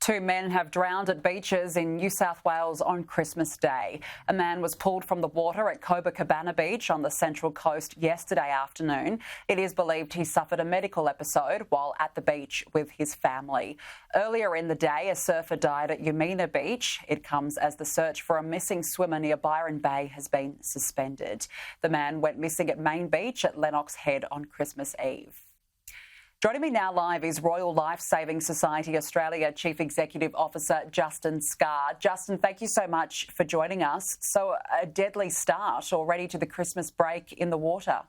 Two men have drowned at beaches in New South Wales on Christmas Day. A man was pulled from the water at Copacabana Beach on the Central Coast yesterday afternoon. It is believed he suffered a medical episode while at the beach with his family. Earlier in the day, a surfer died at Yamina Beach. It comes as the search for a missing swimmer near Byron Bay has been suspended. The man went missing at Main Beach at Lennox Head on Christmas Eve. Joining me now live is Royal Lifesaving Society Australia Chief Executive Officer Justin Scarr. Justin, thank you so much for joining us. So a deadly start already to the Christmas break in the water.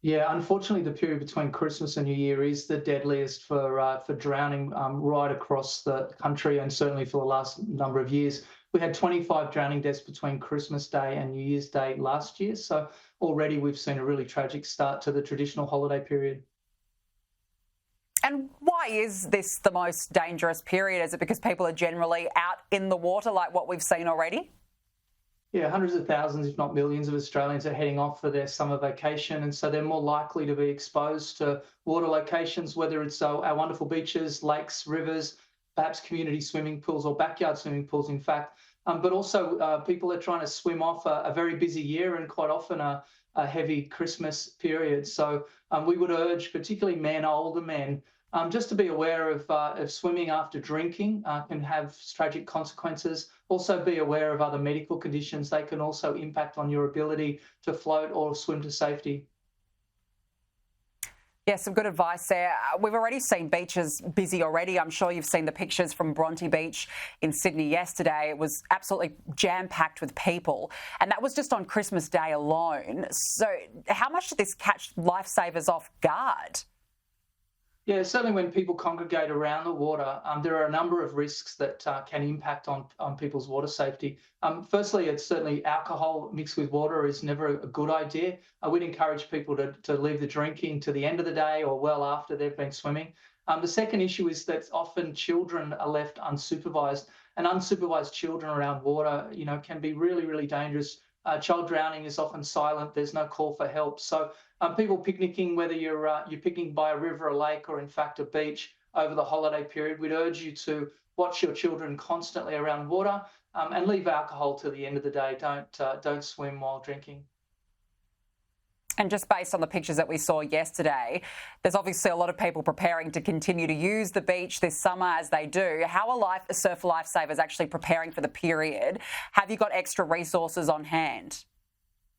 Yeah, unfortunately, the period between Christmas and New Year is the deadliest for drowning right across the country, and certainly for the last number of years. We had 25 drowning deaths between Christmas Day and New Year's Day last year. So already we've seen a really tragic start to the traditional holiday period. And why is this the most dangerous period? Is it because people are generally out in the water like what we've seen already? Yeah, hundreds of thousands, if not millions of Australians are heading off for their summer vacation, and so they're more likely to be exposed to water locations, whether it's our wonderful beaches, lakes, rivers, perhaps community swimming pools or backyard swimming pools, in fact. But also people are trying to swim off a very busy year and quite often a heavy Christmas period. So we would urge particularly men, older men, just to be aware of swimming after drinking can have tragic consequences. Also be aware of other medical conditions. They can also impact on your ability to float or swim to safety. Yeah, some good advice there. We've already seen beaches busy already. I'm sure you've seen the pictures from Bronte Beach in Sydney yesterday. It was absolutely jam-packed with people, and that was just on Christmas Day alone. So how much did this catch lifesavers off guard? Yeah, certainly when people congregate around the water, there are a number of risks that can impact on people's water safety. Firstly, it's certainly alcohol mixed with water is never a good idea. We'd encourage people to leave the drinking to the end of the day or well after they've been swimming. The second issue is that often children are left unsupervised, and unsupervised children around water, can be really, really dangerous. Child drowning is often silent. There's no call for help. So people picnicking, whether you're picnicking by a river, a lake, or in fact a beach over the holiday period, we'd urge you to watch your children constantly around water and leave alcohol to the end of the day. Don't swim while drinking. And just based on the pictures that we saw yesterday, there's obviously a lot of people preparing to continue to use the beach this summer as they do. How are surfer lifesavers actually preparing for the period? Have you got extra resources on hand?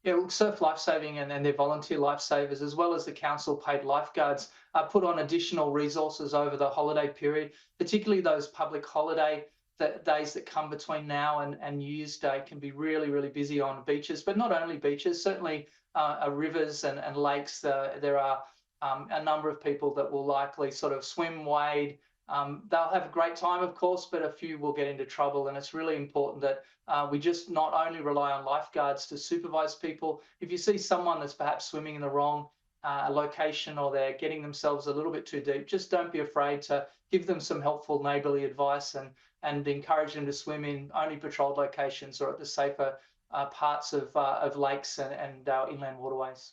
Yeah, well, Surf Lifesaving and their volunteer lifesavers, as well as the council-paid lifeguards, put on additional resources over the holiday period, particularly those public holiday days that come between now and New Year's Day can be really, really busy on beaches, but not only beaches, certainly rivers and lakes. There are a number of people that will likely sort of swim, wade. They'll have a great time, of course, but a few will get into trouble. And it's really important that we just not only rely on lifeguards to supervise people. If you see someone that's perhaps swimming in the wrong location or they're getting themselves a little bit too deep, just don't be afraid to give them some helpful neighbourly advice and encourage them to swim in only patrolled locations or at the safer parts of lakes and our inland waterways.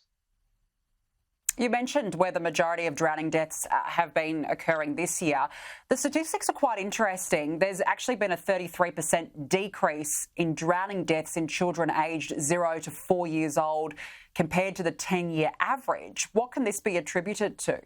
You mentioned where the majority of drowning deaths have been occurring this year. The statistics are quite interesting. There's actually been a 33% decrease in drowning deaths in children aged 0 to 4 years old compared to the 10-year average. What can this be attributed to?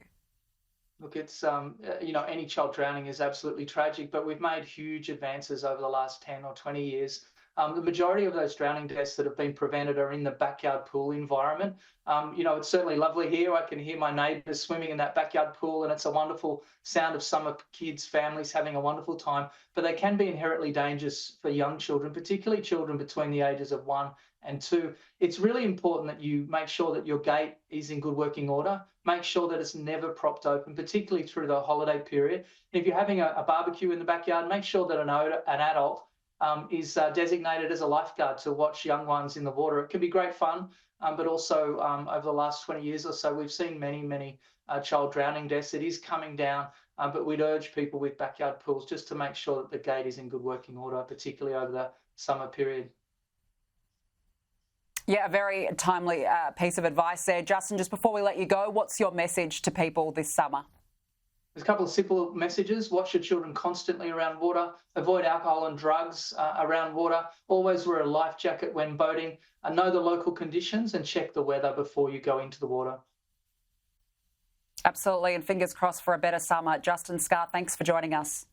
Look, it's, any child drowning is absolutely tragic, but we've made huge advances over the last 10 or 20 years. The majority of those drowning deaths that have been prevented are in the backyard pool environment. It's certainly lovely here. I can hear my neighbours swimming in that backyard pool, and it's a wonderful sound of summer kids, families having a wonderful time. But they can be inherently dangerous for young children, particularly children between the ages of 1 and 2. It's really important that you make sure that your gate is in good working order. Make sure that it's never propped open, particularly through the holiday period. And if you're having a barbecue in the backyard, make sure that an adult is designated as a lifeguard to watch young ones in the water. It can be great fun, but also over the last 20 years or so, we've seen many child drowning deaths. It is coming down, but we'd urge people with backyard pools just to make sure that the gate is in good working order, particularly over the summer period. Yeah, a very timely piece of advice there. Justin, just before we let you go, what's your message to people this summer? There's a couple of simple messages. Watch your children constantly around water. Avoid alcohol and drugs around water. Always wear a life jacket when boating. Know the local conditions and check the weather before you go into the water. Absolutely, and fingers crossed for a better summer. Justin, Scarr, thanks for joining us.